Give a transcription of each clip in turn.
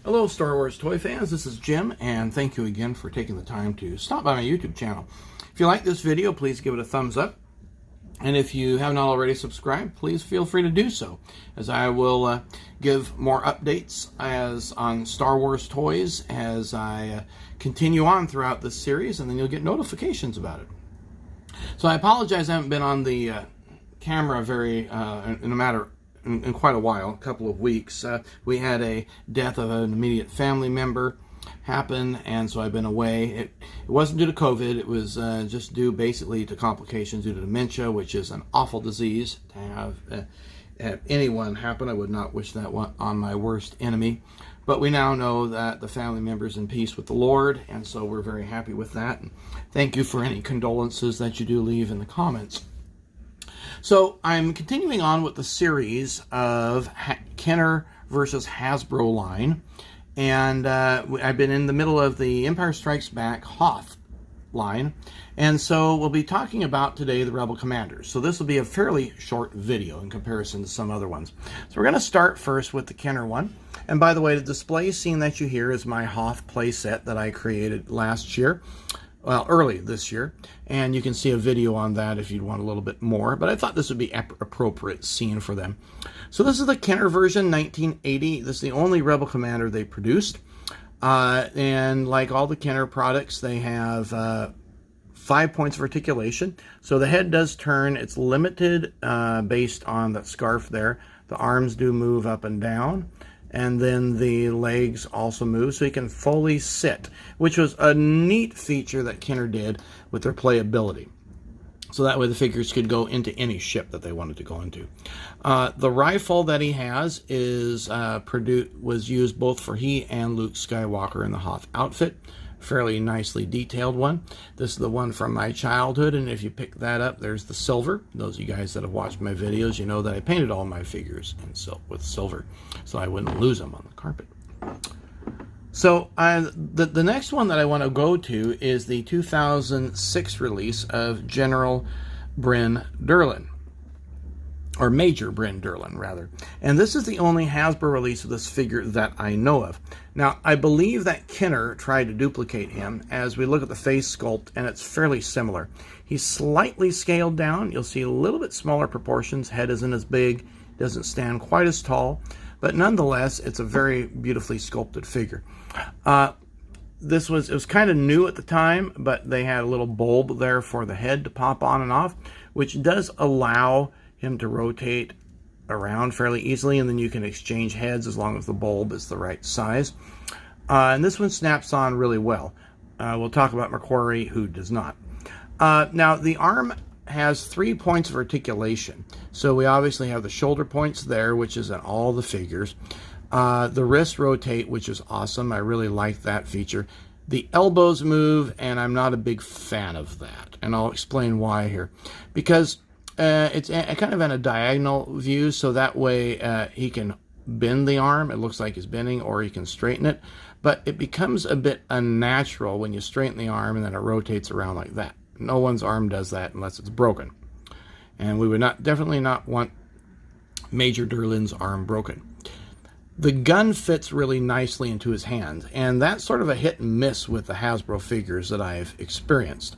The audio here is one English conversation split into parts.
Hello Star Wars toy fans, this is Jim, and thank you again for taking the time to stop by my YouTube channel. If you like this video, please give it a thumbs up, and if you have not already subscribed, please feel free to do so, as I will give more updates on Star Wars toys as I continue on throughout this series, and then you'll get notifications about it. So I apologize I haven't been on the camera in quite a while, a couple of weeks. We had a death of an immediate family member happen, and so I've been away. It wasn't due to COVID, it was just due basically to complications due to dementia, which is an awful disease to have anyone happen. I would not wish that one on my worst enemy. But we now know that the family member's in peace with the Lord, and so we're very happy with that. And thank you for any condolences that you do leave in the comments. So I'm continuing on with the series of Kenner versus Hasbro line, and I've been in the middle of the Empire Strikes Back Hoth line, and so we'll be talking about today the Rebel Commanders. So this will be a fairly short video in comparison to some other ones. So we're going to start first with the Kenner one, and by the way, the display scene that you hear is my Hoth playset that I created last year. Well, early this year, and you can see a video on that if you'd want a little bit more, but I thought this would be appropriate scene for them. So this is the Kenner version, 1980. This is the only Rebel Commander they produced, and like all the Kenner products, they have 5 points of articulation. So the head does turn. It's limited based on that scarf there. The arms do move up and down, and then the legs also move, so you can fully sit, which was a neat feature that Kenner did with their playability. So that way the figures could go into any ship that they wanted to go into. The rifle that he has was used both for he and Luke Skywalker in the Hoth outfit. Fairly nicely detailed one. This is the one from my childhood, and if you pick that up, there's the silver. Those of you guys that have watched my videos, you know that I painted all my figures with silver, so I wouldn't lose them on the carpet. So the next one that I want to go to is the 2006 release of General Brynn Durlin, or Major Bryn Durlin, rather. And this is the only Hasbro release of this figure that I know of. Now, I believe that Kenner tried to duplicate him as we look at the face sculpt, and it's fairly similar. He's slightly scaled down. You'll see a little bit smaller proportions. Head isn't as big, doesn't stand quite as tall, but nonetheless, it's a very beautifully sculpted figure. It was kind of new at the time, but they had a little bulb there for the head to pop on and off, which does allow him to rotate around fairly easily, and then you can exchange heads as long as the bulb is the right size. And this one snaps on really well. We'll talk about McQuarrie, who does not. Now, the arm has 3 points of articulation. So we obviously have the shoulder points there, which is in all the figures. The wrists rotate, which is awesome. I really like that feature. The elbows move, and I'm not a big fan of that. And I'll explain why here. Because it's kind of in a diagonal view, so that way he can bend the arm. It looks like he's bending, or he can straighten it. But it becomes a bit unnatural when you straighten the arm and then it rotates around like that. No one's arm does that unless it's broken. And we would definitely not want Major Durlin's arm broken. The gun fits really nicely into his hand, and that's sort of a hit and miss with the Hasbro figures that I've experienced.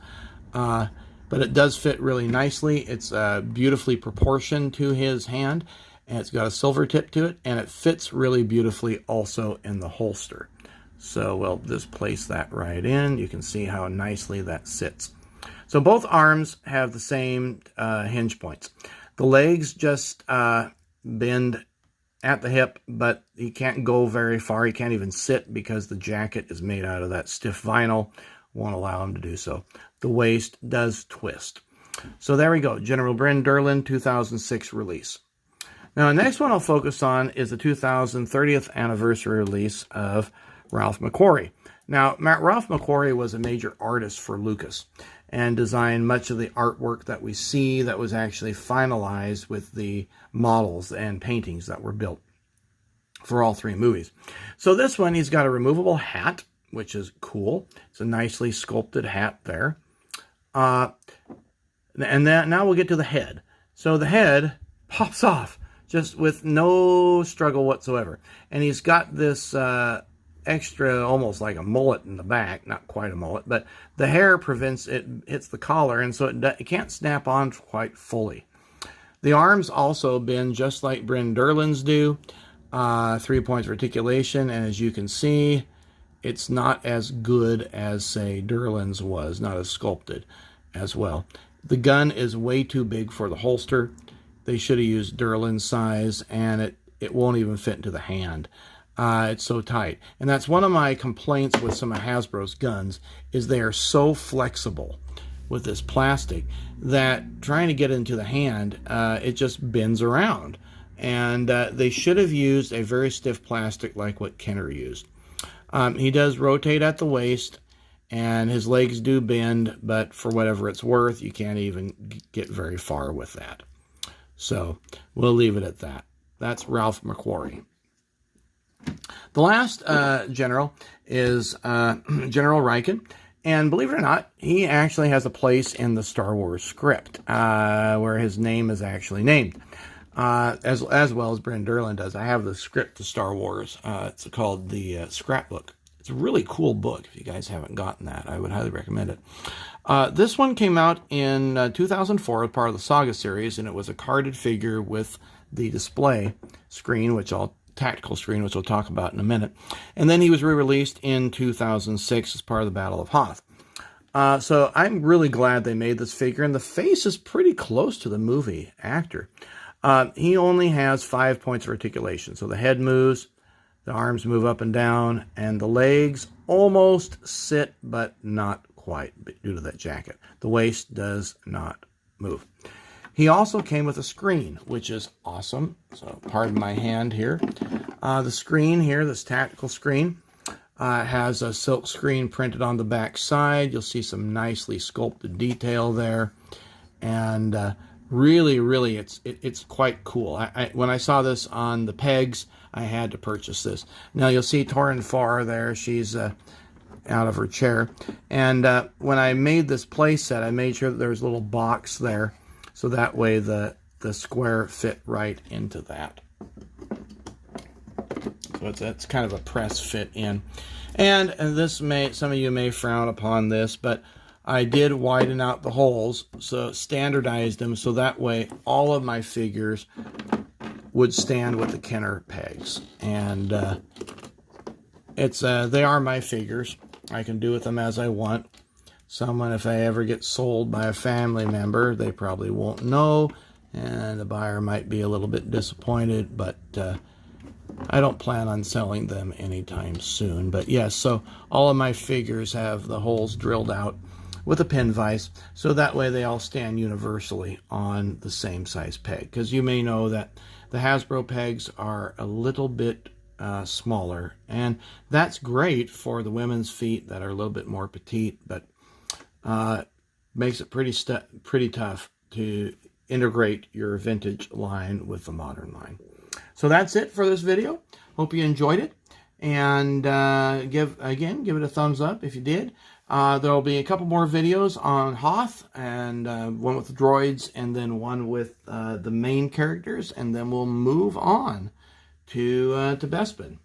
But it does fit really nicely. It's beautifully proportioned to his hand, and it's got a silver tip to it, and it fits really beautifully also in the holster. So we'll just place that right in. You can see how nicely that sits. So both arms have the same hinge points. The legs just bend at the hip, but he can't go very far. He can't even sit because the jacket is made out of that stiff vinyl. Won't allow him to do so. The waist does twist. So there we go. General Bryn Durlin, 2006 release. Now, the next one I'll focus on is the 2030th anniversary release of Ralph McQuarrie. Now, Ralph McQuarrie was a major artist for Lucas and designed much of the artwork that we see that was actually finalized with the models and paintings that were built for all 3 movies. So this one, he's got a removable hat, which is cool. It's a nicely sculpted hat there. And then now we'll get to the head. So the head pops off just with no struggle whatsoever. And he's got this extra, almost like a mullet in the back, not quite a mullet, but the hair prevents it hits the collar, and so it can't snap on quite fully. The arms also bend just like Bryn Durlin's do, 3 points of articulation, and as you can see, it's not as good as, say, Durlin's was, not as sculpted as well. The gun is way too big for the holster. They should have used Derlin's size, and it won't even fit into the hand. It's so tight. And that's one of my complaints with some of Hasbro's guns, is they are so flexible with this plastic that trying to get into the hand, it just bends around. And they should have used a very stiff plastic like what Kenner used. He does rotate at the waist, and his legs do bend, but for whatever it's worth, you can't even get very far with that. So we'll leave it at that. That's Ralph McQuarrie. The last general is General Riechen. And believe it or not, he actually has a place in the Star Wars script where his name is actually named, as well as Bryn Derlin does. I have the script to Star Wars. It's called the Scrapbook. It's a really cool book. If you guys haven't gotten that, I would highly recommend it. This one came out in 2004 as part of the Saga series, and it was a carded figure with the display screen, tactical screen, which we'll talk about in a minute. And then he was re-released in 2006 as part of the Battle of Hoth. So I'm really glad they made this figure, and the face is pretty close to the movie actor. He only has 5 points of articulation, so the head moves, the arms move up and down, and the legs almost sit, but not quite due to that jacket. The waist does not move. He also came with a screen, which is awesome. So pardon my hand here. The screen here, this tactical screen, has a silk screen printed on the back side. You'll see some nicely sculpted detail there. And really, it's quite cool. When I saw this on the pegs, I had to purchase this. Now you'll see Torin Farr there. She's out of her chair. And when I made this play set, I made sure that there was a little box there, so that way the square fit right into that. So it's kind of a press fit in. And this some of you may frown upon this, but I did widen out the holes, so standardized them, so that way all of my figures would stand with the Kenner pegs. And they are my figures. I can do with them as I want. Someone, if I ever get sold by a family member, they probably won't know, and the buyer might be a little bit disappointed, but I don't plan on selling them anytime soon. But yes, so all of my figures have the holes drilled out with a pin vise, so that way they all stand universally on the same size peg. Because you may know that the Hasbro pegs are a little bit smaller, and that's great for the women's feet that are a little bit more petite, but makes it pretty tough to integrate your vintage line with the modern line. So that's it for this video. Hope you enjoyed it, and give it a thumbs up if you did. There'll be a couple more videos on Hoth, and one with the droids, and then one with the main characters, and then we'll move on to Bespin.